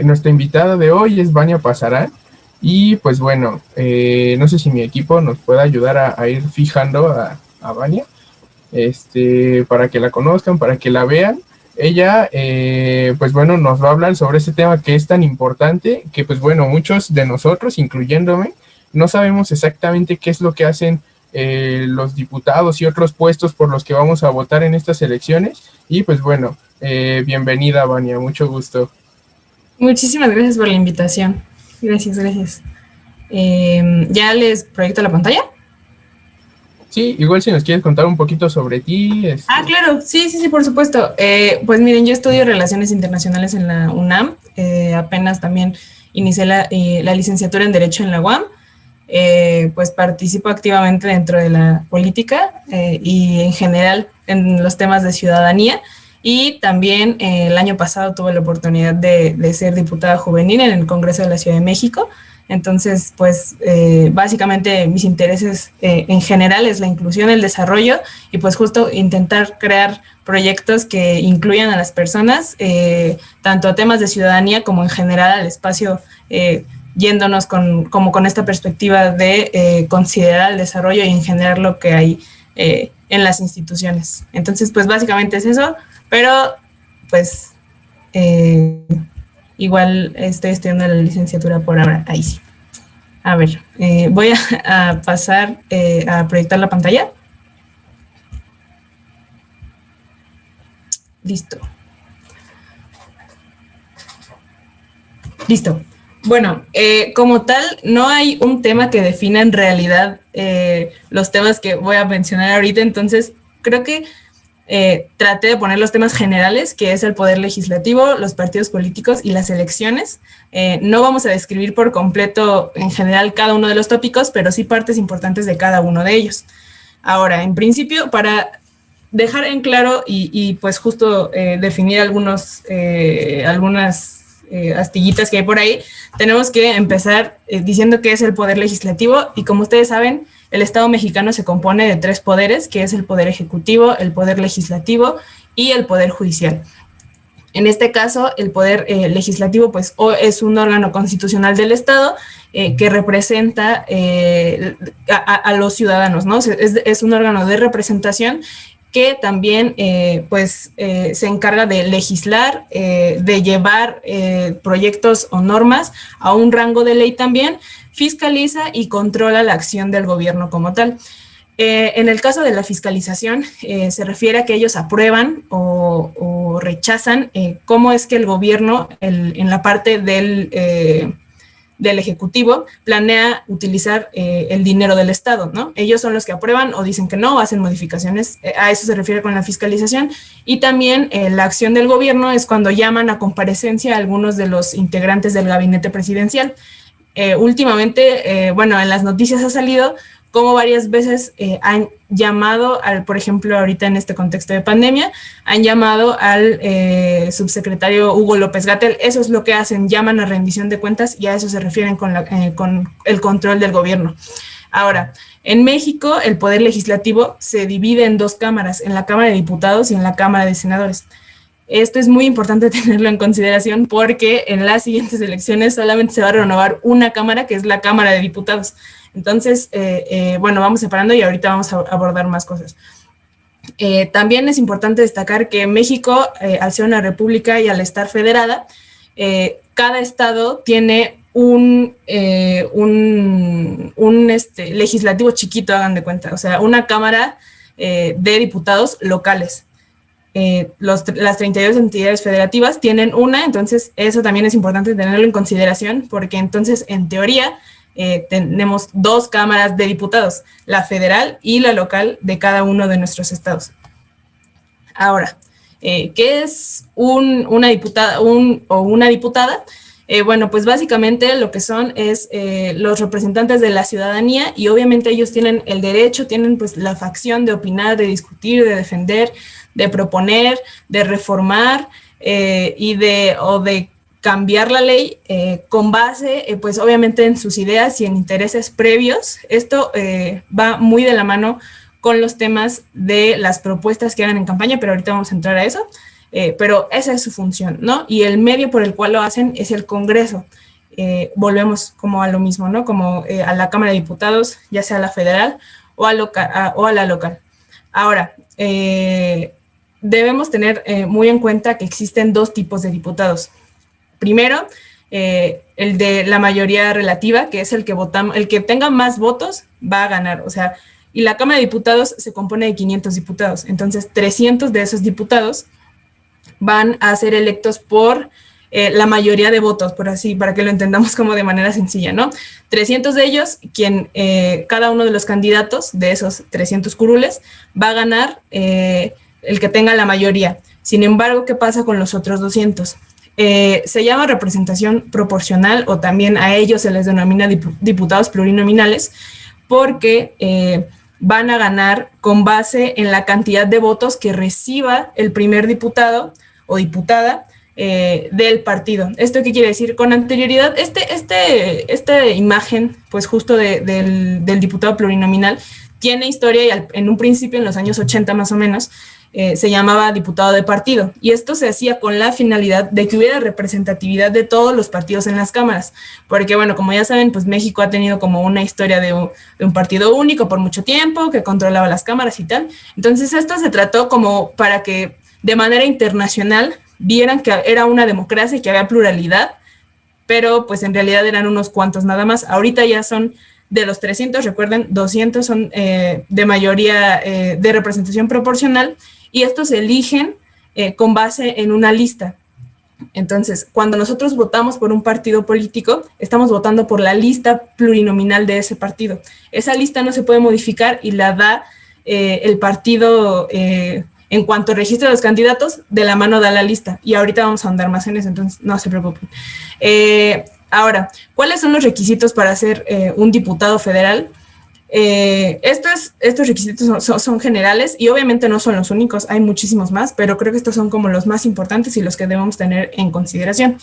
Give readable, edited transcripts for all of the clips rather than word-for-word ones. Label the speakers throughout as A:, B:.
A: Nuestra invitada de hoy es Vania Pasarán y pues bueno, no sé si mi equipo nos pueda ayudar a ir fijando a Vania, para que la conozcan, para que la vean. Ella, pues bueno, nos va a hablar sobre este tema que es tan importante, que pues bueno, muchos de nosotros, incluyéndome, no sabemos exactamente qué es lo que hacen los diputados y otros puestos por los que vamos a votar en estas elecciones. Y pues bueno, bienvenida, Vania, mucho gusto.
B: Muchísimas gracias por la invitación. Gracias, gracias. ¿Ya les proyecto la pantalla?
A: Sí, igual si nos quieres contar un poquito sobre ti.
B: Claro, sí, sí, sí, por supuesto. Pues miren, yo estudio Relaciones Internacionales en la UNAM. Apenas también inicié la licenciatura en Derecho en la UAM. Pues participo activamente dentro de la política y en general en los temas de ciudadanía. Y también el año pasado tuve la oportunidad de ser diputada juvenil en el Congreso de la Ciudad de México. Entonces, pues básicamente mis intereses en general es la inclusión, el desarrollo y pues justo intentar crear proyectos que incluyan a las personas, tanto a temas de ciudadanía como en general al espacio, yéndonos como con esta perspectiva de considerar el desarrollo y en general lo que hay en las instituciones. Entonces, pues básicamente es eso, pero pues igual estoy estudiando la licenciatura por ahora, ahí sí. A ver, voy a pasar a proyectar la pantalla. Listo. Listo. Bueno, como tal, no hay un tema que defina en realidad los temas que voy a mencionar ahorita, entonces creo que traté de poner los temas generales, que es el poder legislativo, los partidos políticos y las elecciones. No vamos a describir por completo en general cada uno de los tópicos, pero sí partes importantes de cada uno de ellos. Ahora, en principio, para dejar en claro y pues justo definir algunas astillitas que hay por ahí, tenemos que empezar diciendo qué es el poder legislativo y como ustedes saben, el Estado mexicano se compone de tres poderes, que es el poder ejecutivo, el poder legislativo y el poder judicial. En este caso, el poder legislativo pues, es un órgano constitucional del Estado que representa a los ciudadanos, ¿no? Es un órgano de representación que también se encarga de legislar, de llevar proyectos o normas a un rango de ley también, fiscaliza y controla la acción del gobierno como tal. En el caso de la fiscalización, se refiere a que ellos aprueban o rechazan cómo es que el gobierno, en la parte del Ejecutivo, planea utilizar el dinero del Estado, ¿no? Ellos son los que aprueban o dicen que no, o hacen modificaciones, a eso se refiere con la fiscalización. Y también la acción del gobierno es cuando llaman a comparecencia a algunos de los integrantes del gabinete presidencial. Últimamente, bueno, en las noticias ha salido como varias veces han llamado por ejemplo, ahorita en este contexto de pandemia, han llamado al subsecretario Hugo López-Gatell. Eso es lo que hacen, llaman a rendición de cuentas y a eso se refieren con el control del gobierno. Ahora, en México, el poder legislativo se divide en dos cámaras, en la Cámara de Diputados y en la Cámara de Senadores. Esto es muy importante tenerlo en consideración porque en las siguientes elecciones solamente se va a renovar una cámara, que es la Cámara de Diputados. Entonces, bueno, vamos separando y ahorita vamos a abordar más cosas. También es importante destacar que México, al ser una república y al estar federada, cada estado tiene un legislativo chiquito, hagan de cuenta, o sea, una cámara de diputados locales. Las 32 entidades federativas tienen una, entonces eso también es importante tenerlo en consideración, porque entonces, en teoría, tenemos dos cámaras de diputados, la federal y la local de cada uno de nuestros estados. Ahora, ¿qué es una diputada o una diputada? Bueno, pues básicamente lo que son es los representantes de la ciudadanía y obviamente ellos tienen el derecho, tienen pues la facción de opinar, de discutir, de defender, de proponer, de reformar y de cambiar la ley con base, pues obviamente en sus ideas y en intereses previos. Esto va muy de la mano con los temas de las propuestas que hagan en campaña, pero ahorita vamos a entrar a eso. pero esa es su función, ¿no? Y el medio por el cual lo hacen es el Congreso. Volvemos como a lo mismo, ¿no? Como a la Cámara de Diputados, ya sea la federal o a la local. Ahora, debemos tener muy en cuenta que existen dos tipos de diputados. Primero, el de la mayoría relativa, que es el que votamos, el que tenga más votos va a ganar, o sea, y la Cámara de Diputados se compone de 500 diputados, entonces 300 de esos diputados van a ser electos por la mayoría de votos, por así, para que lo entendamos como de manera sencilla, ¿no? 300 de ellos, cada uno de los candidatos de esos 300 curules va a ganar el que tenga la mayoría. Sin embargo, ¿qué pasa con los otros 200? Se llama representación proporcional, o también a ellos se les denomina diputados plurinominales, porque van a ganar con base en la cantidad de votos que reciba el primer diputado o diputada del partido. ¿Esto qué quiere decir? Con anterioridad, esta imagen, pues justo del diputado plurinominal, tiene historia y en un principio, en los años 80 más o menos, se llamaba diputado de partido, y esto se hacía con la finalidad de que hubiera representatividad de todos los partidos en las cámaras, porque bueno, como ya saben, pues México ha tenido como una historia de un partido único por mucho tiempo, que controlaba las cámaras y tal. Entonces esto se trató como para que de manera internacional vieran que era una democracia y que había pluralidad, pero pues en realidad eran unos cuantos nada más. Ahorita ya son de los 300, recuerden, 200 son de mayoría de representación proporcional, y estos se eligen con base en una lista. Entonces, cuando nosotros votamos por un partido político, estamos votando por la lista plurinominal de ese partido. Esa lista no se puede modificar y la da el partido en cuanto registra los candidatos, de la mano da la lista. Y ahorita vamos a andar más en eso, entonces no se preocupen. Ahora, ¿cuáles son los requisitos para ser un diputado federal? Estos requisitos son generales y obviamente no son los únicos, hay muchísimos más, pero creo que estos son como los más importantes y los que debemos tener en consideración.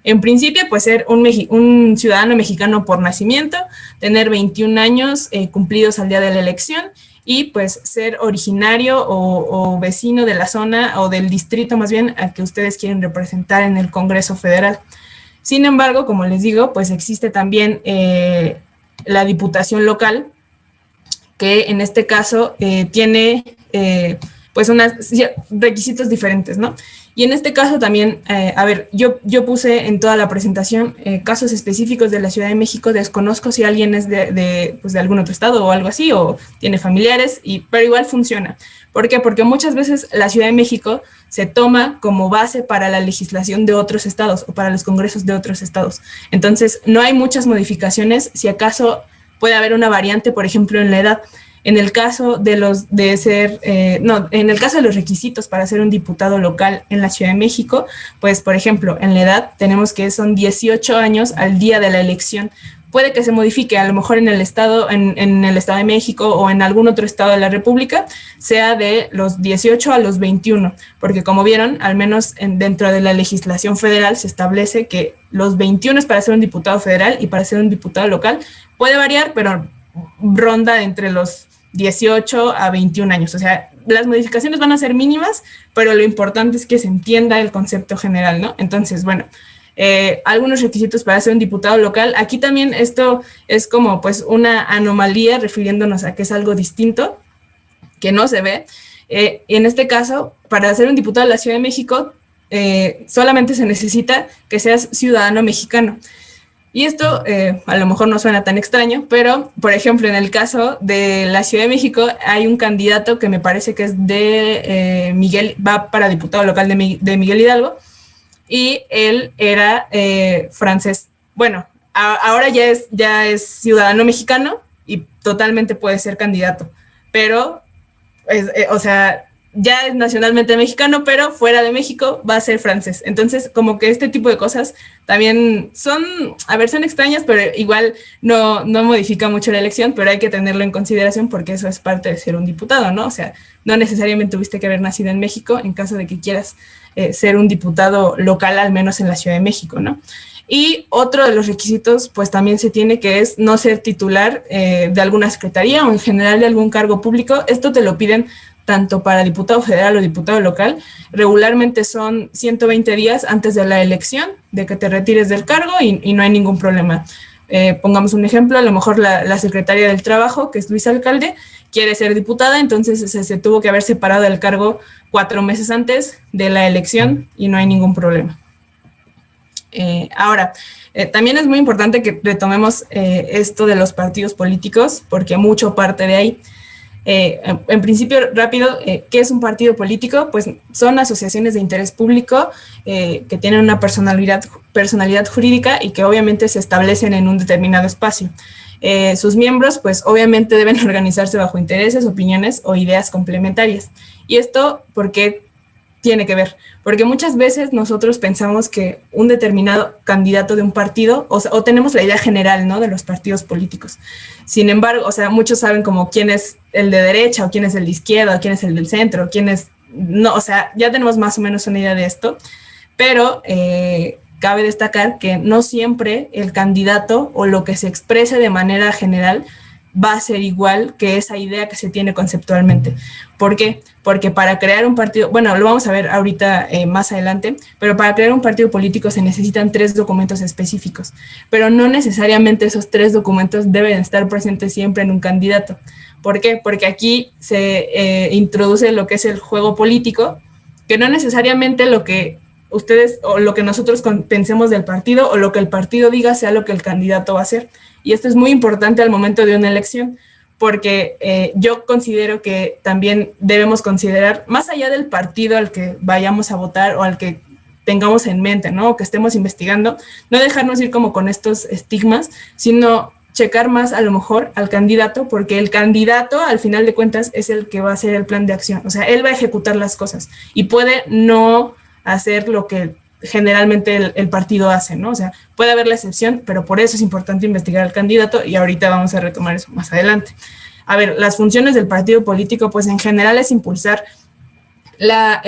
B: En principio, pues ser un ciudadano mexicano por nacimiento, tener 21 años cumplidos al día de la elección, y pues ser originario o vecino de la zona o del distrito más bien al que ustedes quieren representar en el Congreso Federal. Sin embargo, como les digo, pues existe también la diputación local, que en este caso tiene pues unos requisitos diferentes, ¿no? Y en este caso también, a ver, yo puse en toda la presentación casos específicos de la Ciudad de México. Desconozco si alguien es pues de algún otro estado o algo así, o tiene familiares, pero igual funciona. ¿Por qué? Porque muchas veces la Ciudad de México se toma como base para la legislación de otros estados o para los congresos de otros estados. Entonces, no hay muchas modificaciones. Si acaso puede haber una variante, por ejemplo, en la edad. En el caso en el caso de los requisitos para ser un diputado local en la Ciudad de México, pues, por ejemplo, en la edad tenemos que son 18 años al día de la elección. Puede que se modifique, a lo mejor en el estado de México o en algún otro estado de la República, sea de los 18 a los 21, porque como vieron, al menos dentro de la legislación federal se establece que los 21 es para ser un diputado federal y para ser un diputado local. Puede variar, pero ronda entre los 18 a 21 años. O sea, las modificaciones van a ser mínimas, pero lo importante es que se entienda el concepto general, ¿no? Entonces, bueno, algunos requisitos para ser un diputado local. Aquí también esto es como pues una anomalía, refiriéndonos a que es algo distinto, que no se ve. En este caso, para ser un diputado de la Ciudad de México, solamente se necesita que seas ciudadano mexicano. Y esto a lo mejor no suena tan extraño, pero, por ejemplo, en el caso de la Ciudad de México, hay un candidato que me parece que es va para diputado local de Miguel Hidalgo, y él era francés. Bueno, ahora ya es ciudadano mexicano y totalmente puede ser candidato, pero, o sea, ya es nacionalmente mexicano, pero fuera de México va a ser francés. Entonces, como que este tipo de cosas también son extrañas, pero igual no modifica mucho la elección, pero hay que tenerlo en consideración porque eso es parte de ser un diputado, ¿no? O sea, no necesariamente tuviste que haber nacido en México en caso de que quieras ser un diputado local, al menos en la Ciudad de México, ¿no? Y otro de los requisitos, pues también se tiene, que es no ser titular de alguna secretaría o en general de algún cargo público. Esto te lo piden tanto para diputado federal o diputado local, regularmente son 120 días antes de la elección, de que te retires del cargo y no hay ningún problema. Pongamos un ejemplo, a lo mejor la secretaria del Trabajo, que es Luisa Alcalde, quiere ser diputada, entonces se tuvo que haber separado del cargo 4 meses antes de la elección y no hay ningún problema. Ahora, también es muy importante que retomemos esto de los partidos políticos, porque mucho parte de ahí. En principio, rápido, ¿qué es un partido político? Pues son asociaciones de interés público que tienen una personalidad jurídica y que obviamente se establecen en un determinado espacio. Sus miembros, pues obviamente deben organizarse bajo intereses, opiniones o ideas complementarias. Y esto, ¿por qué tiene que ver? Porque muchas veces nosotros pensamos que un determinado candidato de un partido, o tenemos la idea general, ¿no?, de los partidos políticos. Sin embargo, o sea, muchos saben como quién es el de derecha, o quién es el de izquierda, o quién es el del centro, o quién es... No, o sea, ya tenemos más o menos una idea de esto, pero cabe destacar que no siempre el candidato o lo que se exprese de manera general va a ser igual que esa idea que se tiene conceptualmente. ¿Por qué? Porque para crear un partido, bueno, lo vamos a ver ahorita más adelante, pero para crear un partido político se necesitan 3 documentos específicos, pero no necesariamente esos 3 documentos deben estar presentes siempre en un candidato. ¿Por qué? Porque aquí se introduce lo que es el juego político, que no necesariamente lo que ustedes o lo que nosotros pensemos del partido o lo que el partido diga sea lo que el candidato va a hacer. Y esto es muy importante al momento de una elección, porque yo considero que también debemos considerar, más allá del partido al que vayamos a votar o al que tengamos en mente, ¿no?, o que estemos investigando, no dejarnos ir como con estos estigmas, sino checar más a lo mejor al candidato, porque el candidato al final de cuentas es el que va a hacer el plan de acción, o sea, él va a ejecutar las cosas y puede no hacer lo que generalmente el partido hace, ¿no? O sea, puede haber la excepción, pero por eso es importante investigar al candidato y ahorita vamos a retomar eso más adelante. A ver, las funciones del partido político, pues en general es impulsar la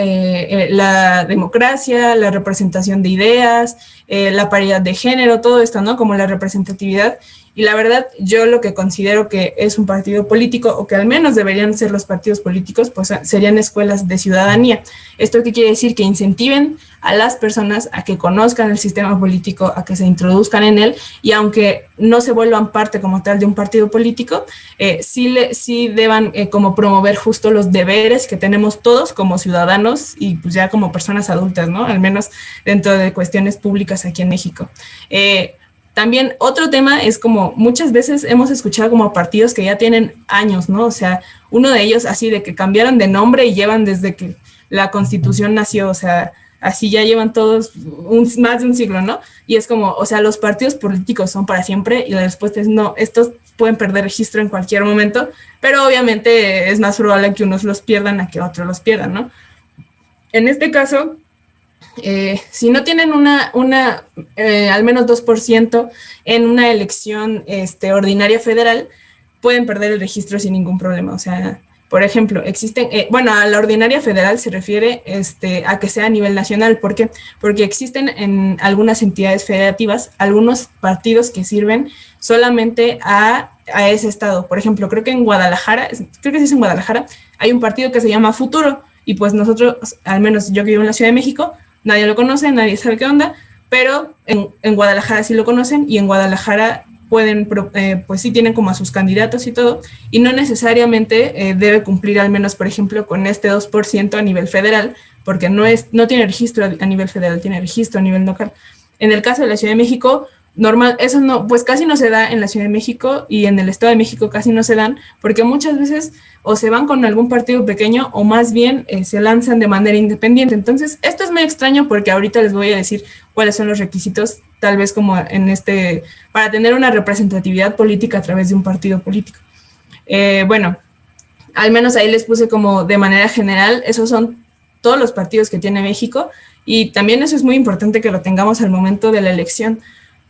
B: democracia, la representación de ideas, la paridad de género, todo esto, ¿no?, como la representatividad. Y la verdad, yo lo que considero que es un partido político, o que al menos deberían ser los partidos políticos, pues serían escuelas de ciudadanía. ¿Esto qué quiere decir? Que incentiven a las personas a que conozcan el sistema político, a que se introduzcan en él, y aunque no se vuelvan parte como tal de un partido político, sí deban como promover justo los deberes que tenemos todos como ciudadanos y pues ya como personas adultas, ¿no?, al menos dentro de cuestiones públicas aquí en México. También otro tema es como muchas veces hemos escuchado como partidos que ya tienen años, ¿no? O sea, uno de ellos así de que cambiaron de nombre y llevan desde que la Constitución nació, o sea, así ya llevan todos más de un siglo, ¿no? Y es como, o sea, los partidos políticos son para siempre y la respuesta es no, estos pueden perder registro en cualquier momento, pero obviamente es más probable que unos los pierdan a que otros los pierdan, ¿no? En este caso, si no tienen al menos 2% en una elección ordinaria federal, pueden perder el registro sin ningún problema. O sea, por ejemplo, existen, a la ordinaria federal se refiere a que sea a nivel nacional. ¿Por qué? Porque existen en algunas entidades federativas algunos partidos que sirven solamente a ese estado. Por ejemplo, creo que en Guadalajara, hay un partido que se llama Futuro, y pues nosotros, al menos yo que vivo en la Ciudad de México, nadie lo conoce, nadie sabe qué onda, pero en Guadalajara sí lo conocen, y en Guadalajara pueden, pues sí tienen como a sus candidatos y todo, y no necesariamente debe cumplir al menos, por ejemplo, con este 2% a nivel federal, porque no tiene registro a nivel federal, tiene registro a nivel local. En el caso de la Ciudad de México, normal, eso no, pues casi no se da en la Ciudad de México, y en el Estado de México casi no se dan, porque muchas veces o se van con algún partido pequeño o más bien se lanzan de manera independiente. Entonces, esto es muy extraño porque ahorita les voy a decir cuáles son los requisitos, tal vez como para tener una representatividad política a través de un partido político. Al menos ahí les puse como de manera general, esos son todos los partidos que tiene México, y también eso es muy importante que lo tengamos al momento de la elección,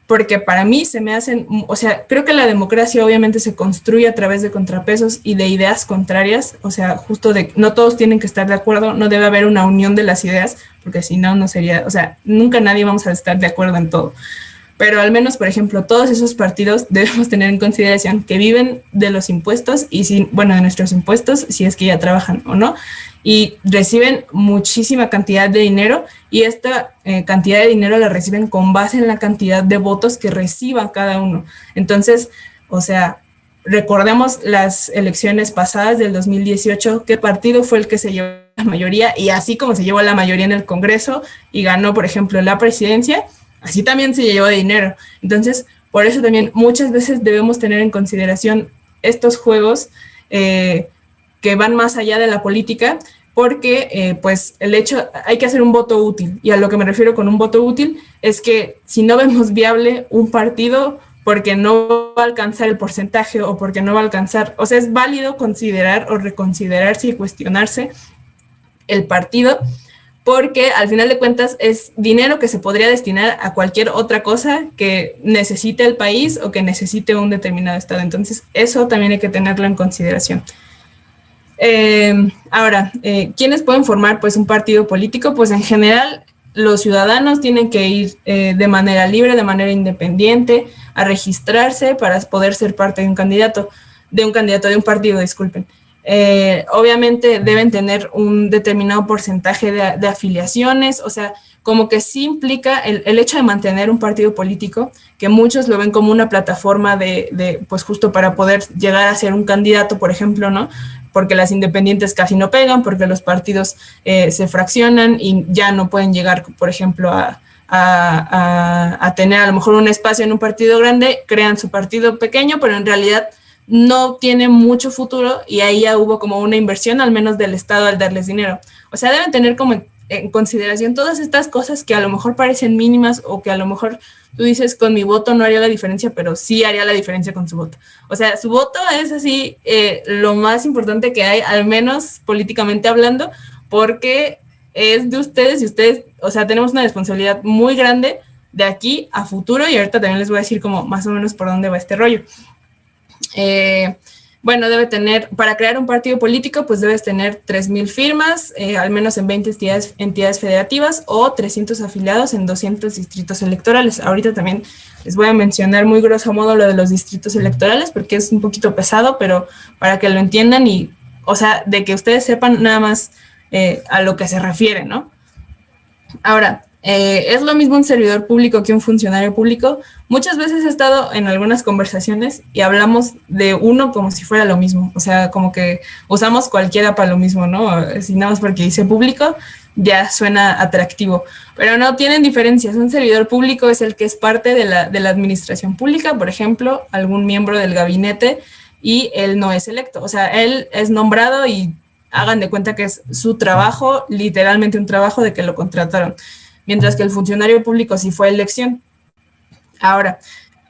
B: porque para mí se me hacen, o sea, creo que la democracia obviamente se construye a través de contrapesos y de ideas contrarias, o sea, justo de no todos tienen que estar de acuerdo, no debe haber una unión de las ideas, porque si no, no sería, o sea, nunca nadie vamos a estar de acuerdo en todo. pero al menos, por ejemplo, todos esos partidos debemos tener en consideración que viven de los impuestos y si, bueno, de nuestros impuestos, si es que ya trabajan o no, y reciben muchísima cantidad de dinero y esta cantidad de dinero la reciben con base en la cantidad de votos que reciba cada uno. Entonces, o sea, recordemos las elecciones pasadas del 2018, qué partido fue el que se llevó la mayoría y así como se llevó la mayoría en el Congreso y ganó, por ejemplo, la presidencia, así también se llevó dinero. Entonces, por eso también muchas veces debemos tener en consideración estos juegos que van más allá de la política, porque pues el hecho, hay que hacer un voto útil, y a lo que me refiero con un voto útil es que si no vemos viable un partido porque no va a alcanzar el porcentaje o porque no va a alcanzar, o sea, es válido considerar o reconsiderarse y cuestionarse el partido, porque al final de cuentas es dinero que se podría destinar a cualquier otra cosa que necesite el país o que necesite un determinado estado. Entonces, eso también hay que tenerlo en consideración. Ahora, ¿quiénes pueden formar pues un partido político? Pues en general los ciudadanos tienen que ir de manera libre, de manera independiente, a registrarse para poder ser parte de un candidato, de un partido, disculpen. Obviamente deben tener un determinado porcentaje de afiliaciones, o sea, como que sí implica el hecho de mantener un partido político, que muchos lo ven como una plataforma pues justo para poder llegar a ser un candidato, por ejemplo, ¿no? Porque las independientes casi no pegan, porque los partidos se fraccionan y ya no pueden llegar, por ejemplo, a tener a lo mejor un espacio en un partido grande, crean su partido pequeño, pero en realidad no tiene mucho futuro y ahí ya hubo como una inversión, al menos del Estado, al darles dinero. O sea, deben tener como en consideración todas estas cosas que a lo mejor parecen mínimas o que a lo mejor tú dices con mi voto no haría la diferencia, pero sí haría la diferencia con su voto. O sea, su voto es así lo más importante que hay, al menos políticamente hablando, porque es de ustedes y ustedes, o sea, tenemos una responsabilidad muy grande de aquí a futuro y ahorita también les voy a decir como más o menos por dónde va este rollo. Bueno, debe tener, para crear un partido político, pues debes tener 3,000 firmas, al menos en 20 entidades federativas o 300 afiliados en 200 distritos electorales. Ahorita también les voy a mencionar muy grosso modo lo de los distritos electorales porque es un poquito pesado, pero para que lo entiendan y, o sea, de que ustedes sepan nada más a lo que se refiere, ¿no? Ahora, ¿es lo mismo un servidor público que un funcionario público? Muchas veces he estado en algunas conversaciones y hablamos de uno como si fuera lo mismo, o sea, como que usamos cualquiera para lo mismo, ¿no? Si nada más porque dice público, ya suena atractivo, pero no, tienen diferencias. Un servidor público es el que es parte de la administración pública, por ejemplo, algún miembro del gabinete, y él no es electo, o sea, él es nombrado y hagan de cuenta que es su trabajo, literalmente un trabajo de que lo contrataron, mientras que el funcionario público sí fue elección. Ahora,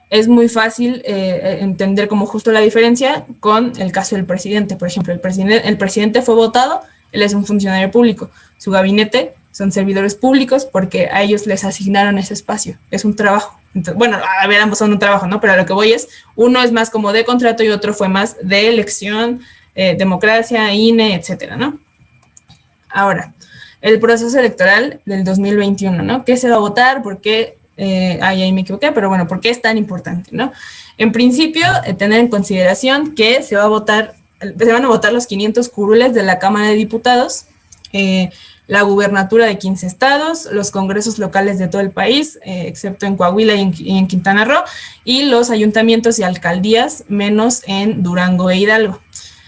B: es muy fácil entender como justo la diferencia con el caso del presidente. Por ejemplo, el presidente fue votado, él es un funcionario público, su gabinete son servidores públicos porque a ellos les asignaron ese espacio, es un trabajo. Entonces, bueno, a ver, ambos son un trabajo, ¿no? Pero a lo que voy es, uno es más como de contrato y otro fue más de elección, democracia, INE, etcétera, ¿no? Ahora, el proceso electoral del 2021, ¿no? ¿Qué se va a votar? ¿Por qué? Ahí me equivoqué, pero bueno, ¿por qué es tan importante, no? En principio, tener en consideración que se van a votar los 500 curules de la Cámara de Diputados, la gubernatura de 15 estados, los congresos locales de todo el país, excepto en Coahuila y en Quintana Roo, y los ayuntamientos y alcaldías, menos en Durango e Hidalgo.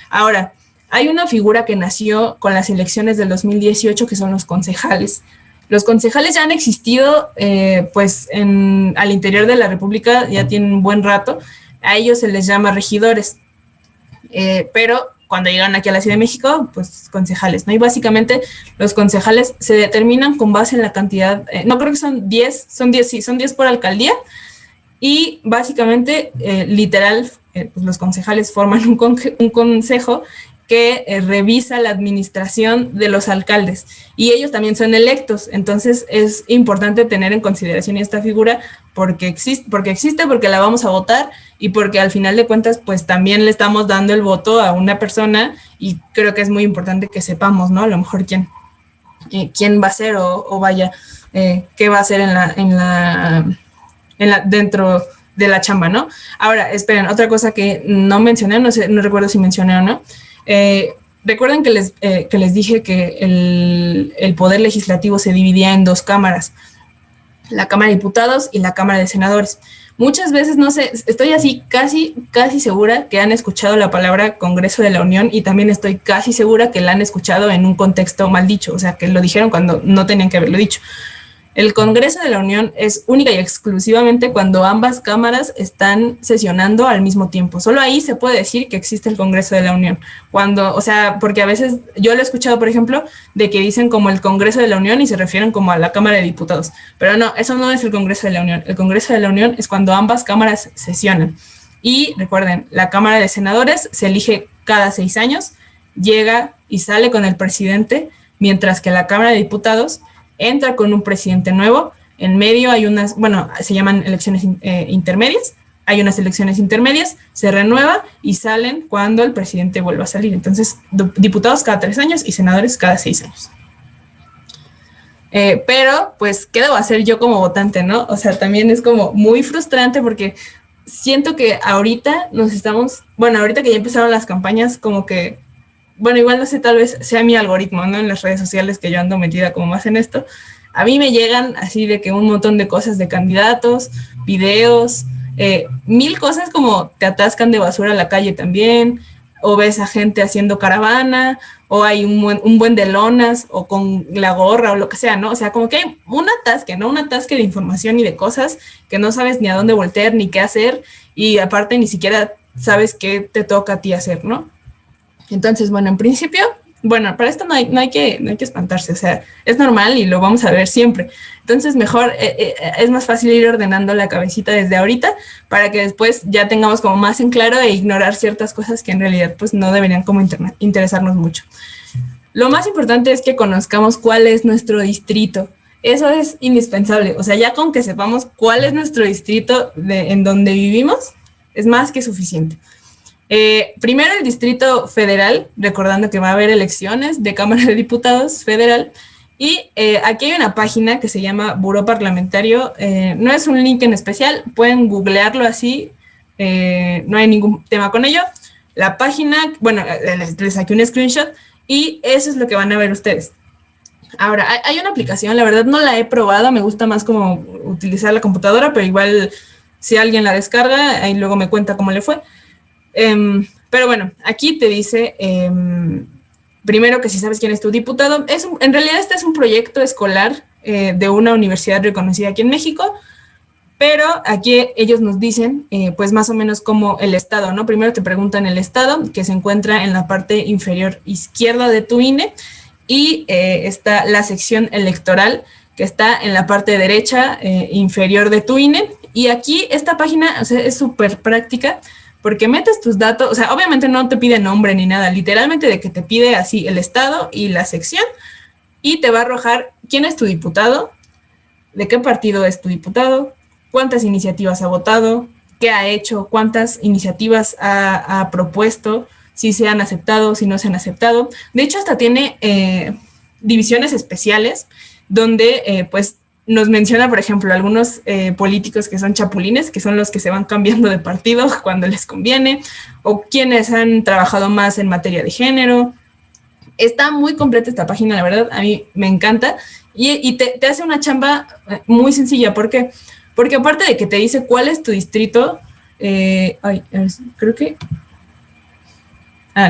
B: Ahora, hay una figura que nació con las elecciones del 2018 que son los concejales. Los concejales ya han existido pues al interior de la República, ya tienen un buen rato. A ellos se les llama regidores, pero cuando llegan aquí a la Ciudad de México, pues concejales, ¿no? Y básicamente los concejales se determinan con base en la cantidad, no creo que son 10, sí, son 10 por alcaldía, y básicamente, literal, pues los concejales forman un consejo que revisa la administración de los alcaldes y ellos también son electos. Entonces es importante tener en consideración esta figura porque existe, porque la vamos a votar y porque al final de cuentas pues también le estamos dando el voto a una persona y creo que es muy importante que sepamos, ¿no? A lo mejor quién va a ser o vaya, qué va a hacer dentro de la chamba, ¿no? Ahora, esperen, otra cosa que no mencioné, no recuerdo si mencioné o no. Recuerden que les dije que el poder legislativo se dividía en dos cámaras, la Cámara de Diputados y la Cámara de Senadores. Muchas veces, no sé, estoy así casi segura que han escuchado la palabra Congreso de la Unión, y también estoy casi segura que la han escuchado en un contexto mal dicho, o sea, que lo dijeron cuando no tenían que haberlo dicho. El Congreso de la Unión es única y exclusivamente cuando ambas cámaras están sesionando al mismo tiempo. Solo ahí se puede decir que existe el Congreso de la Unión. Cuando, o sea, porque a veces yo lo he escuchado, por ejemplo, de que dicen como el Congreso de la Unión y se refieren como a la Cámara de Diputados. Pero no, eso no es el Congreso de la Unión. El Congreso de la Unión es cuando ambas cámaras sesionan. Y recuerden, la Cámara de Senadores se elige cada 6 años, llega y sale con el presidente, mientras que la Cámara de Diputados entra con un presidente nuevo. En medio hay unas, bueno, se llaman elecciones intermedias, hay unas elecciones intermedias, se renueva y salen cuando el presidente vuelva a salir. Entonces, diputados cada 3 años y senadores cada 6 años. Pero, pues, ¿qué debo hacer yo como votante, no? O sea, también es como muy frustrante porque siento que ahorita ahorita que ya empezaron las campañas, como que, bueno, igual no sé, tal vez sea mi algoritmo, ¿no? En las redes sociales que yo ando metida como más en esto, a mí me llegan así de que un montón de cosas de candidatos, videos, 1000 cosas, como te atascan de basura a la calle también, o ves a gente haciendo caravana, o hay un buen de lonas, o con la gorra, o lo que sea, ¿no? O sea, como que hay un atasque, ¿no? Un atasque de información y de cosas que no sabes ni a dónde voltear, ni qué hacer, y aparte ni siquiera sabes qué te toca a ti hacer, ¿no? Entonces, bueno, en principio, bueno, para esto no hay que espantarse, o sea, es normal y lo vamos a ver siempre. Entonces, mejor es más fácil ir ordenando la cabecita desde ahorita para que después ya tengamos como más en claro e ignorar ciertas cosas que en realidad pues no deberían como interesarnos mucho. Lo más importante es que conozcamos cuál es nuestro distrito. Eso es indispensable, o sea, ya con que sepamos cuál es nuestro distrito en donde vivimos, es más que suficiente. Primero el Distrito Federal, recordando que va a haber elecciones de Cámara de Diputados Federal, y aquí hay una página que se llama Buró Parlamentario, no es un link en especial, pueden googlearlo así, no hay ningún tema con ello. La página, bueno, les saqué un screenshot y eso es lo que van a ver ustedes. Ahora, hay una aplicación, la verdad no la he probado, me gusta más como utilizar la computadora, pero igual si alguien la descarga, ahí luego me cuenta cómo le fue. Pero bueno, aquí te dice primero que si sabes quién es tu diputado. En realidad este es un proyecto escolar de una universidad reconocida aquí en México, pero aquí ellos nos dicen pues más o menos como el estado, ¿no? Primero te preguntan el estado, que se encuentra en la parte inferior izquierda de tu INE, y está la sección electoral, que está en la parte derecha inferior de tu INE, y aquí esta página, o sea, es súper práctica, porque metes tus datos, o sea, obviamente no te pide nombre ni nada, literalmente de que te pide así el estado y la sección, y te va a arrojar quién es tu diputado, de qué partido es tu diputado, cuántas iniciativas ha votado, qué ha hecho, cuántas iniciativas ha propuesto, si se han aceptado, si no se han aceptado. De hecho, hasta tiene divisiones especiales donde pues nos menciona, por ejemplo, algunos políticos que son chapulines, que son los que se van cambiando de partido cuando les conviene, o quienes han trabajado más en materia de género. Está muy completa esta página, la verdad, a mí me encanta, y te hace una chamba muy sencilla. ¿Por qué? Porque aparte de que te dice cuál es tu distrito, creo que...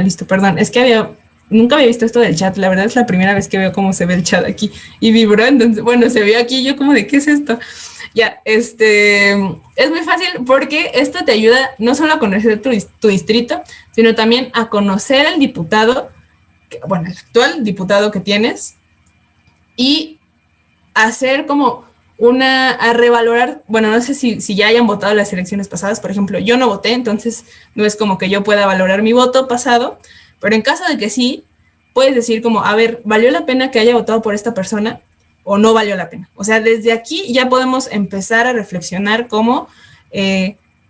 B: listo, perdón, es que nunca había visto esto del chat, la verdad es la primera vez que veo cómo se ve el chat aquí, y vibró, entonces, bueno, se vio aquí, yo como de, ¿qué es esto? Ya, es muy fácil porque esto te ayuda no solo a conocer tu distrito, sino también a conocer al diputado, bueno, el actual diputado que tienes, y hacer como a revalorar, bueno, no sé si ya hayan votado las elecciones pasadas, por ejemplo, yo no voté, entonces no es como que yo pueda valorar mi voto pasado, pero en caso de que sí, puedes decir como, a ver, ¿valió la pena que haya votado por esta persona o no valió la pena? O sea, desde aquí ya podemos empezar a reflexionar como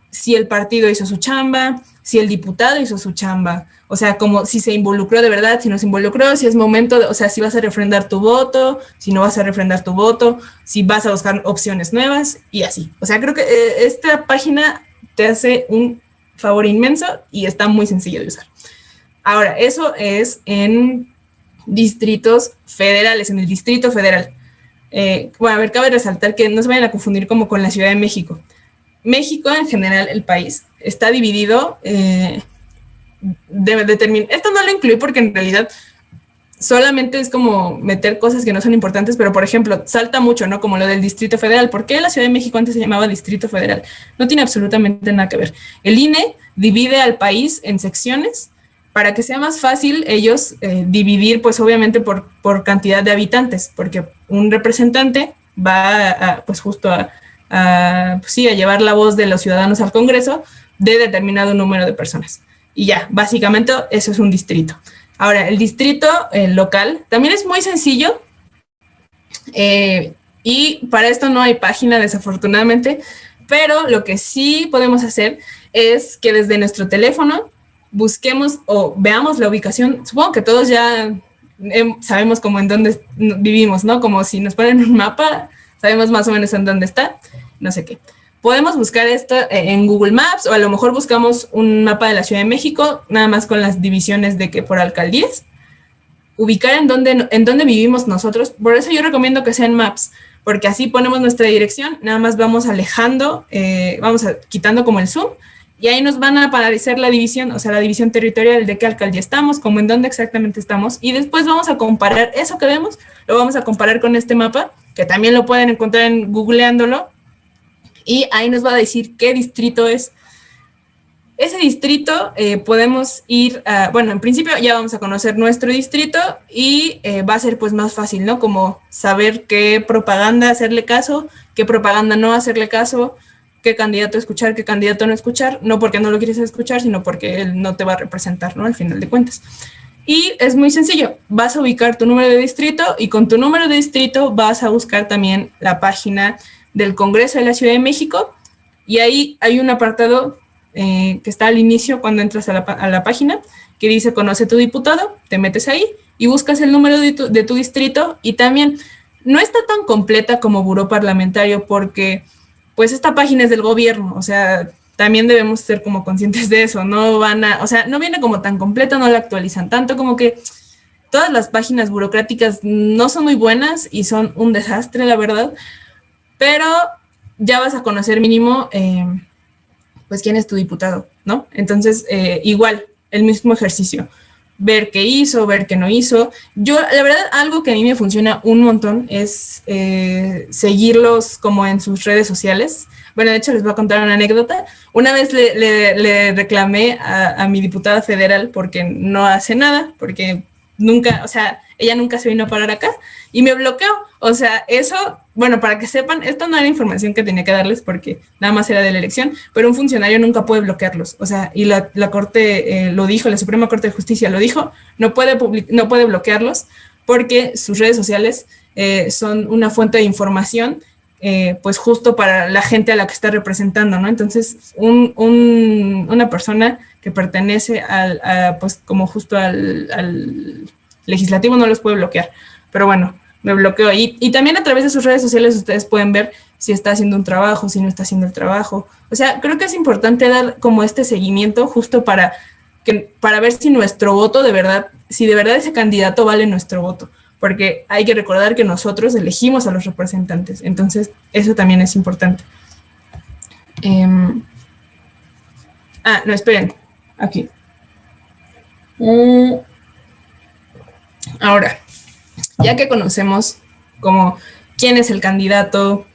B: si el partido hizo su chamba, si el diputado hizo su chamba, o sea, como si se involucró de verdad, si no se involucró, si es momento, o sea, si vas a refrendar tu voto, si no vas a refrendar tu voto, si vas a buscar opciones nuevas y así. O sea, creo que esta página te hace un favor inmenso y está muy sencillo de usar. Ahora, eso es en distritos federales, en el Distrito Federal. Bueno, a ver, cabe resaltar que no se vayan a confundir como con la Ciudad de México. México, en general, el país, está dividido, esto no lo incluí porque en realidad solamente es como meter cosas que no son importantes, pero por ejemplo, salta mucho, ¿no? Como lo del Distrito Federal. ¿Por qué la Ciudad de México antes se llamaba Distrito Federal? No tiene absolutamente nada que ver. El INE divide al país en secciones para que sea más fácil ellos dividir, pues obviamente por cantidad de habitantes, porque un representante va pues justo pues sí, a llevar la voz de los ciudadanos al Congreso de determinado número de personas. Y ya, básicamente eso es un distrito. Ahora, el distrito local también es muy sencillo y para esto no hay página, desafortunadamente, pero lo que sí podemos hacer es que desde nuestro teléfono busquemos o veamos la ubicación. Supongo que todos ya sabemos como en dónde vivimos, ¿no? Como si nos ponen un mapa, sabemos más o menos en dónde está, no sé qué. Podemos buscar esto en Google Maps o a lo mejor buscamos un mapa de la Ciudad de México, nada más con las divisiones de que por alcaldías, ubicar en dónde vivimos nosotros. Por eso yo recomiendo que sean Maps, porque así ponemos nuestra dirección, nada más vamos alejando, quitando como el zoom, y ahí nos van a aparecer la división, o sea, la división territorial de qué alcaldía estamos, como en dónde exactamente estamos, y después vamos a comparar eso que vemos, lo vamos a comparar con este mapa, que también lo pueden encontrar en googleándolo, y ahí nos va a decir qué distrito es. Ese distrito podemos ir bueno, en principio ya vamos a conocer nuestro distrito y va a ser pues más fácil, ¿no? Como saber qué propaganda hacerle caso, qué propaganda no hacerle caso, qué candidato escuchar, qué candidato no escuchar, no porque no lo quieres escuchar, sino porque él no te va a representar, ¿no? Al final de cuentas. Y es muy sencillo, vas a ubicar tu número de distrito y con tu número de distrito vas a buscar también la página del Congreso de la Ciudad de México y ahí hay un apartado que está al inicio cuando entras a la página que dice conoce tu diputado, te metes ahí y buscas el número de tu distrito y también no está tan completa como buró parlamentario porque pues esta página es del gobierno, o sea, también debemos ser como conscientes de eso, no o sea, no viene como tan completa, no la actualizan tanto, como que todas las páginas burocráticas no son muy buenas y son un desastre, la verdad, pero ya vas a conocer mínimo, pues, quién es tu diputado, ¿no? Entonces, igual, el mismo ejercicio, ver qué hizo, ver qué no hizo. Yo, la verdad, algo que a mí me funciona un montón es seguirlos como en sus redes sociales. Bueno, de hecho, les voy a contar una anécdota. Una vez le reclamé a mi diputada federal porque no hace nada, porque nunca, o sea, ella nunca se vino a parar acá y me bloqueó. O sea, eso, bueno, para que sepan, esto no era información que tenía que darles porque nada más era de la elección, pero un funcionario nunca puede bloquearlos. O sea, y la Corte lo dijo, la Suprema Corte de Justicia lo dijo, no puede bloquearlos porque sus redes sociales son una fuente de información pues justo para la gente a la que está representando, ¿no? Entonces, una persona que pertenece pues como justo al legislativo no los puede bloquear. Pero bueno, me bloqueó. Y también a través de sus redes sociales ustedes pueden ver si está haciendo un trabajo, si no está haciendo el trabajo. O sea, creo que es importante dar como este seguimiento justo para ver si nuestro voto de verdad, si de verdad ese candidato vale nuestro voto. Porque hay que recordar que nosotros elegimos a los representantes. Entonces, eso también es importante. No, esperen. Aquí. Ahora, ya que conocemos como quién es el candidato,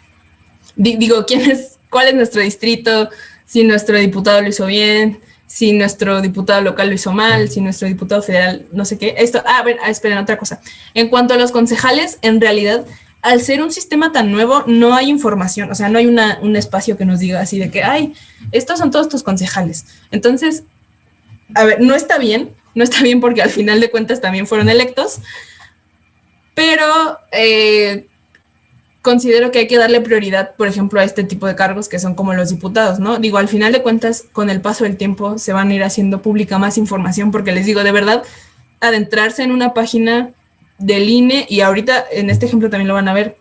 B: cuál es nuestro distrito, si nuestro diputado lo hizo bien, si nuestro diputado local lo hizo mal, si nuestro diputado federal, no sé qué. Esperen, otra cosa. En cuanto a los concejales, en realidad, al ser un sistema tan nuevo, no hay información, o sea, no hay un espacio que nos diga así de que, estos son todos tus concejales. Entonces, a ver, no está bien porque al final de cuentas también fueron electos, pero considero que hay que darle prioridad, por ejemplo, a este tipo de cargos que son como los diputados, ¿no? Digo, al final de cuentas, con el paso del tiempo se van a ir haciendo pública más información, porque les digo, de verdad, adentrarse en una página del INE, y ahorita en este ejemplo también lo van a ver,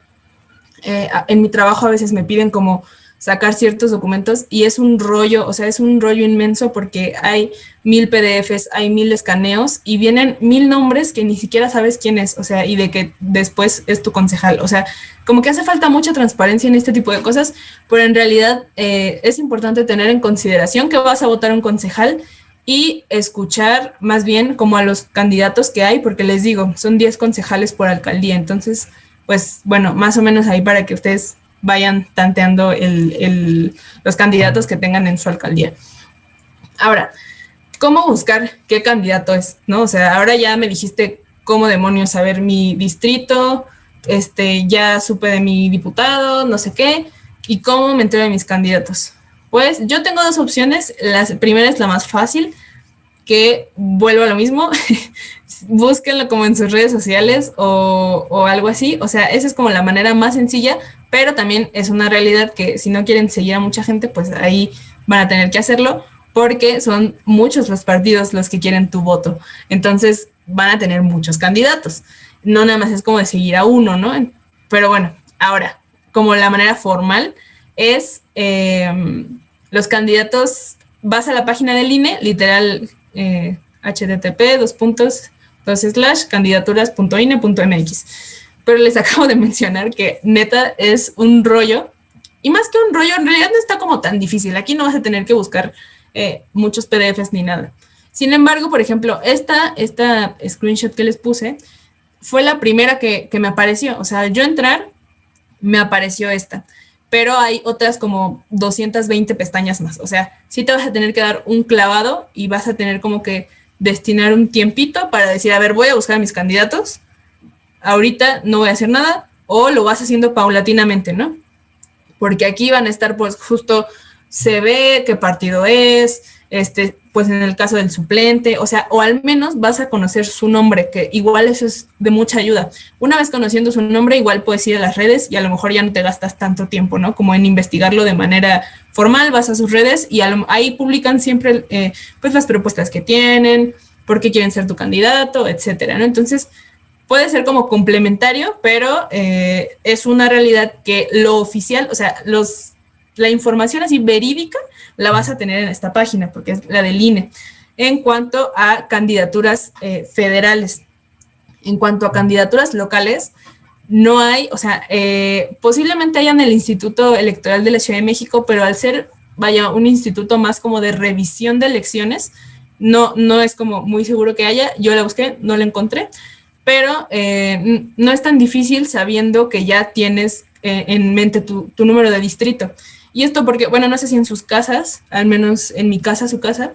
B: en mi trabajo a veces me piden como sacar ciertos documentos y es un rollo, o sea, es un rollo inmenso porque hay 1000 PDFs, hay 1000 escaneos y vienen 1000 nombres que ni siquiera sabes quién es, o sea, y de que después es tu concejal, o sea, como que hace falta mucha transparencia en este tipo de cosas, pero en realidad es importante tener en consideración que vas a votar un concejal y escuchar más bien como a los candidatos que hay, porque les digo, son 10 concejales por alcaldía, entonces, pues bueno, más o menos ahí para que ustedes vayan tanteando los candidatos que tengan en su alcaldía. Ahora, ¿cómo buscar qué candidato es? ¿No? O sea, ahora ya me dijiste cómo demonios saber mi distrito, ya supe de mi diputado, no sé qué, y cómo me entero de mis candidatos. Pues yo tengo dos opciones. La primera es la más fácil, que vuelvo a lo mismo. Búsquenlo como en sus redes sociales o algo así. O sea, esa es como la manera más sencilla, pero también es una realidad que si no quieren seguir a mucha gente, pues ahí van a tener que hacerlo, porque son muchos los partidos los que quieren tu voto. Entonces van a tener muchos candidatos. No nada más es como de seguir a uno, ¿no? Pero bueno, ahora, como la manera formal es los candidatos, vas a la página del INE, literal, http://candidaturas.ine.mx. Pero les acabo de mencionar que neta es un rollo, y más que un rollo, en realidad no está como tan difícil. Aquí no vas a tener que buscar muchos PDFs ni nada. Sin embargo, por ejemplo, esta screenshot que les puse fue la primera que me apareció. O sea, al yo entrar, me apareció esta. Pero hay otras como 220 pestañas más. O sea, sí te vas a tener que dar un clavado y vas a tener como que destinar un tiempito para decir, a ver, voy a buscar a mis candidatos. Ahorita no voy a hacer nada, o lo vas haciendo paulatinamente, ¿no? Porque aquí van a estar, pues, justo se ve qué partido es, pues en el caso del suplente, o sea, o al menos vas a conocer su nombre, que igual eso es de mucha ayuda. Una vez conociendo su nombre, igual puedes ir a las redes y a lo mejor ya no te gastas tanto tiempo, ¿no? Como en investigarlo de manera formal, vas a sus redes y ahí publican siempre, pues, las propuestas que tienen, por qué quieren ser tu candidato, etcétera, ¿no? Entonces, puede ser como complementario, pero es una realidad que lo oficial, o sea, la información así verídica la vas a tener en esta página, porque es la del INE. En cuanto a candidaturas federales, en cuanto a candidaturas locales, no hay, o sea, posiblemente haya en el Instituto Electoral de la Ciudad de México, pero al ser, vaya, un instituto más como de revisión de elecciones, no es como muy seguro que haya. Yo la busqué, no la encontré, pero no es tan difícil sabiendo que ya tienes en mente tu número de distrito. Y esto porque, bueno, no sé si en sus casas, al menos en mi casa, su casa,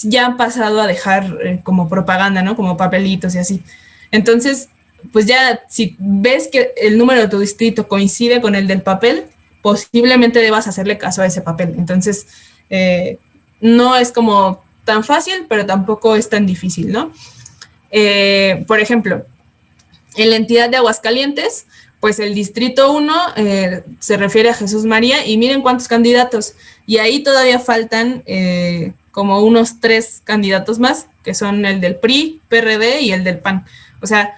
B: ya han pasado a dejar como propaganda, ¿no? Como papelitos y así. Entonces, pues ya si ves que el número de tu distrito coincide con el del papel, posiblemente debas hacerle caso a ese papel. Entonces, no es como tan fácil, pero tampoco es tan difícil, ¿no? Por ejemplo, en la entidad de Aguascalientes, pues el distrito 1 se refiere a Jesús María y miren cuántos candidatos. Y ahí todavía faltan como unos 3 candidatos más, que son el del PRI, PRD y el del PAN. O sea,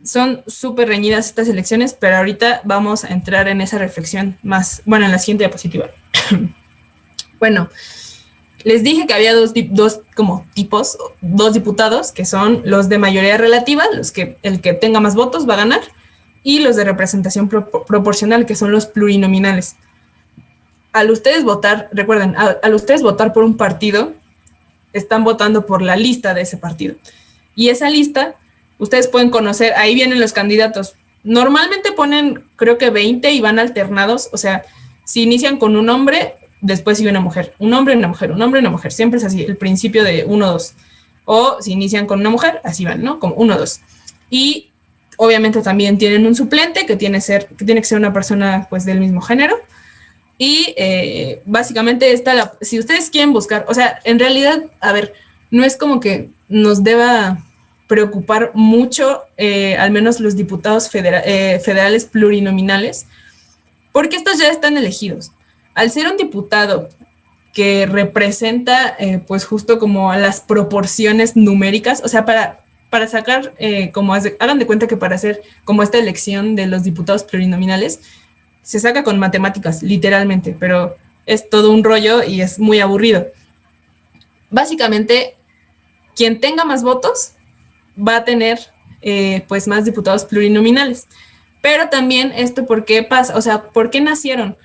B: son súper reñidas estas elecciones, pero ahorita vamos a entrar en esa reflexión más, bueno, en la siguiente diapositiva. Bueno, les dije que había dos diputados, que son los de mayoría relativa, el que tenga más votos va a ganar, y los de representación proporcional, que son los plurinominales. Al ustedes votar, recuerden, al ustedes votar por un partido, están votando por la lista de ese partido. Y esa lista, ustedes pueden conocer, ahí vienen los candidatos. Normalmente ponen, creo que 20 y van alternados, o sea, si inician con un hombre, después sigue una mujer, un hombre, una mujer, un hombre, una mujer, siempre es así, el principio de 1, 2. O si inician con una mujer, así van, ¿no? Como 1, 2. Y obviamente también tienen un suplente que tiene que ser una persona pues del mismo género. Y básicamente si ustedes quieren buscar, o sea, en realidad, a ver, no es como que nos deba preocupar mucho, al menos los diputados federales plurinominales, porque estos ya están elegidos. Al ser un diputado que representa pues justo como a las proporciones numéricas, o sea, para sacar, hagan de cuenta que para hacer como esta elección de los diputados plurinominales, se saca con matemáticas, literalmente, pero es todo un rollo y es muy aburrido. Básicamente, quien tenga más votos va a tener pues más diputados plurinominales. Pero también esto, ¿por qué pasa? O sea, ¿por qué nacieron?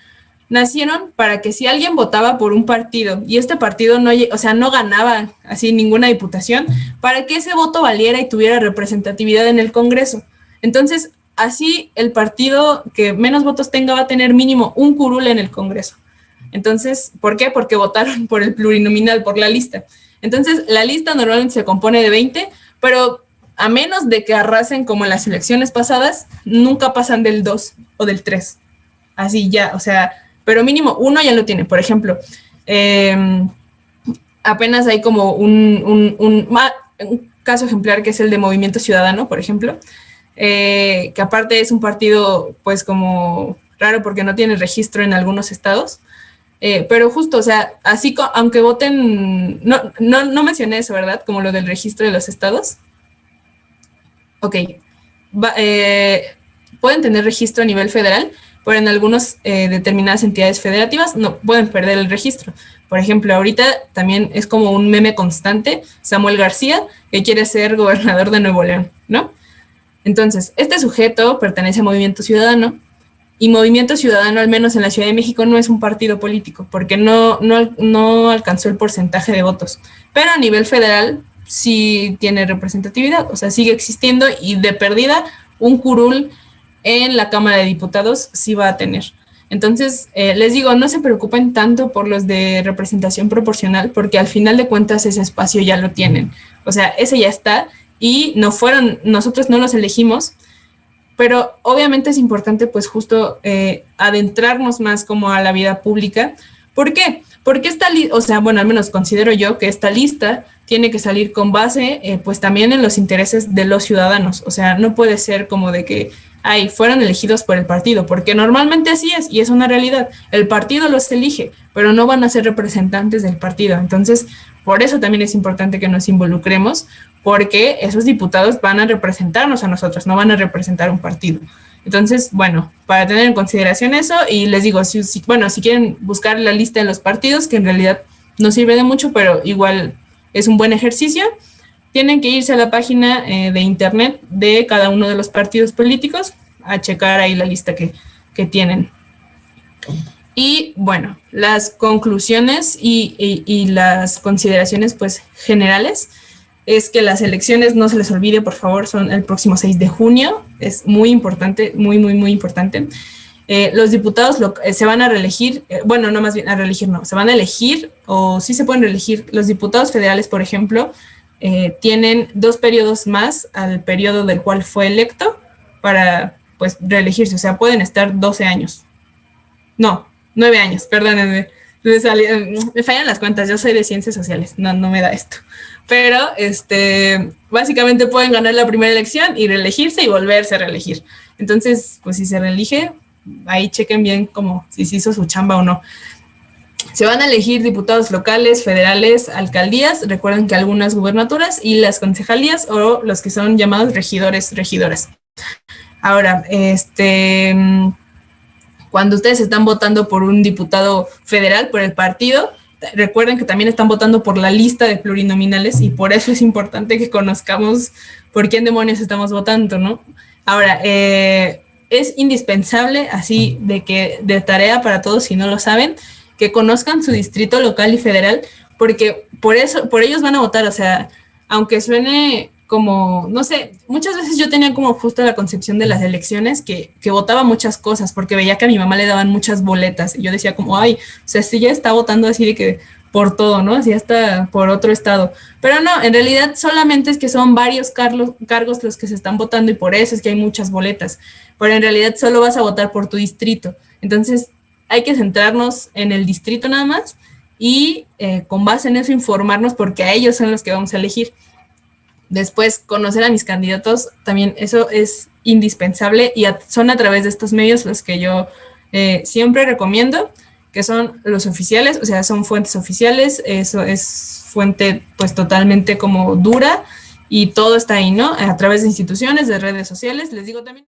B: Nacieron para que si alguien votaba por un partido y este partido no ganaba así ninguna diputación, para que ese voto valiera y tuviera representatividad en el Congreso. Entonces, así el partido que menos votos tenga va a tener mínimo un curul en el Congreso. Entonces, ¿por qué? Porque votaron por el plurinominal, por la lista. Entonces, la lista normalmente se compone de 20, pero a menos de que arrasen como en las elecciones pasadas, nunca pasan del 2 o del 3. Así ya, o sea, pero mínimo uno ya lo tiene. Por ejemplo, apenas hay como un caso ejemplar que es el de Movimiento Ciudadano, por ejemplo, que aparte es un partido pues como raro porque no tiene registro en algunos estados, pero justo, o sea, así aunque voten, no mencioné eso, ¿verdad? Como lo del registro de los estados. Ok, pueden tener registro a nivel federal, pero en algunas determinadas entidades federativas no pueden perder el registro. Por ejemplo, ahorita también es como un meme constante, Samuel García, que quiere ser gobernador de Nuevo León, ¿no? Entonces, este sujeto pertenece a Movimiento Ciudadano, y Movimiento Ciudadano, al menos en la Ciudad de México, no es un partido político, porque no alcanzó el porcentaje de votos. Pero a nivel federal sí tiene representatividad, o sea, sigue existiendo y de perdida un curul en la Cámara de Diputados sí va a tener. Entonces, les digo, no se preocupen tanto por los de representación proporcional, porque al final de cuentas ese espacio ya lo tienen. O sea, ese ya está y nosotros no los elegimos, pero obviamente es importante pues justo adentrarnos más como a la vida pública. ¿Por qué? Porque o sea, bueno, al menos considero yo que esta lista tiene que salir con base pues también en los intereses de los ciudadanos. O sea, no puede ser como de que fueron elegidos por el partido, porque normalmente así es y es una realidad. El partido los elige, pero no van a ser representantes del partido. Entonces, por eso también es importante que nos involucremos, porque esos diputados van a representarnos a nosotros, no van a representar un partido. Entonces, bueno, para tener en consideración eso, y les digo, si quieren buscar la lista de los partidos, que en realidad no sirve de mucho, pero igual es un buen ejercicio, tienen que irse a la página de internet de cada uno de los partidos políticos a checar ahí la lista que tienen. Y bueno, las conclusiones y las consideraciones pues generales es que las elecciones, no se les olvide, por favor, son el próximo 6 de junio. Es muy importante, muy, muy, muy importante. Los diputados se van a reelegir, no más bien a reelegir, no, se van a elegir, o sí se pueden reelegir. Los diputados federales, por ejemplo, tienen 2 periodos más al periodo del cual fue electo para, pues, reelegirse. O sea, pueden estar 12 años. No, 9 años, perdónenme. Me fallan las cuentas, yo soy de ciencias sociales, no me da esto. Pero básicamente pueden ganar la primera elección y reelegirse y volverse a reelegir. Entonces, pues si se reelige, ahí chequen bien como si se hizo su chamba o no. Se van a elegir diputados locales, federales, alcaldías, recuerden que algunas gubernaturas y las concejalías o los que son llamados regidores, regidoras. Ahora, cuando ustedes están votando por un diputado federal, por el partido, recuerden que también están votando por la lista de plurinominales y por eso es importante que conozcamos por quién demonios estamos votando, ¿no? Ahora, es indispensable, así de tarea para todos si no lo saben, que conozcan su distrito local y federal, porque por ellos van a votar. O sea, aunque suene como, no sé, muchas veces yo tenía como justo la concepción de las elecciones que votaba muchas cosas, porque veía que a mi mamá le daban muchas boletas, y yo decía como, o sea, si ya está votando así de que por todo, ¿no? Así hasta por otro estado. Pero no, en realidad solamente es que son varios cargos los que se están votando y por eso es que hay muchas boletas. Pero en realidad solo vas a votar por tu distrito. Entonces hay que centrarnos en el distrito nada más y con base en eso informarnos porque a ellos son los que vamos a elegir. Después, conocer a mis candidatos, también eso es indispensable y son a través de estos medios los que yo siempre recomiendo, que son los oficiales, o sea, son fuentes oficiales, eso es fuente pues totalmente como dura y todo está ahí, ¿no? A través de instituciones, de redes sociales, les digo también.